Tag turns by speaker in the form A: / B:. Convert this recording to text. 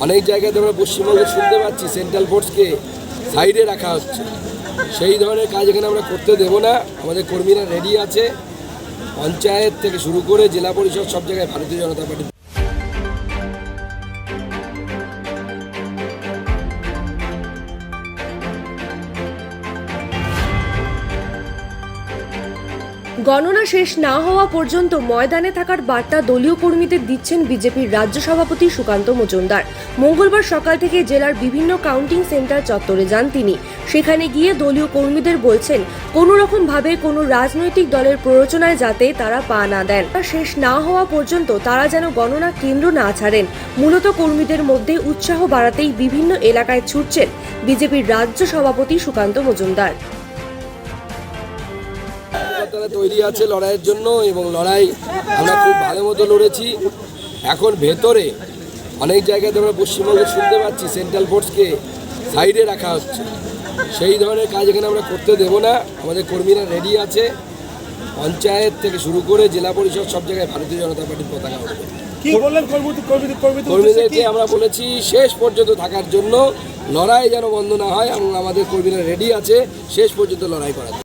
A: অনেক জায়গায় আমরা পশ্চিমবঙ্গে শুনতে পাচ্ছি সেন্ট্রাল ফোর্সকে সাইডে রাখা হচ্ছে। সেই ধরনের কাজ এখানে আমরা করতে দেব না। আমাদের কর্মীরা রেডি আছে, পঞ্চায়েত থেকে শুরু করে জেলা পরিষদ সব জায়গায় ভারতীয় জনতা পার্টি।
B: গণনা শেষ না হওয়া পর্যন্ত ময়দানে থাকার বার্তা দলীয় কর্মীদের দিচ্ছেন বিজেপির রাজ্য সভাপতি সুকান্ত মজুমদার। মঙ্গলবার সকাল থেকে জেলার বিভিন্ন কাউন্টিং সেন্টার চত্বরে যান তিনি। সেখানে গিয়ে দলীয় কর্মীদের বলছেন কোনো রকম ভাবে কোনো রাজনৈতিক দলের প্ররোচনায় যাতে তারা পা না দেন, শেষ না হওয়া পর্যন্ত তারা যেন গণনা কেন্দ্র না ছাড়েন। মূলত কর্মীদের মধ্যে উৎসাহ বাড়াতেই বিভিন্ন এলাকায় ছুটছেন বিজেপির রাজ্য সভাপতি সুকান্ত মজুমদার।
A: তারা তৈরি আছে লড়াইয়ের জন্য এবং লড়াই আমরা খুব ভালো মতো লড়েছি। এখন ভেতরে অনেক জায়গায় আমরা পশ্চিমবঙ্গে শুনতে পাচ্ছি সেন্ট্রাল ফোর্সকে সাইডে রাখা হচ্ছে। সেই ধরনের কাজ এখানে আমরা করতে দেব না। আমাদের কর্মীরা রেডি আছে, পঞ্চায়েত থেকে শুরু করে জেলা পরিষদ সব জায়গায় ভারতীয় জনতা পার্টির পতাকা উঠবে। কর্মীদেরকে আমরা বলেছি শেষ পর্যন্ত থাকার জন্য, লড়াই যেন বন্ধ না হয় এবং আমাদের কর্মীরা রেডি আছে শেষ পর্যন্ত লড়াই করার।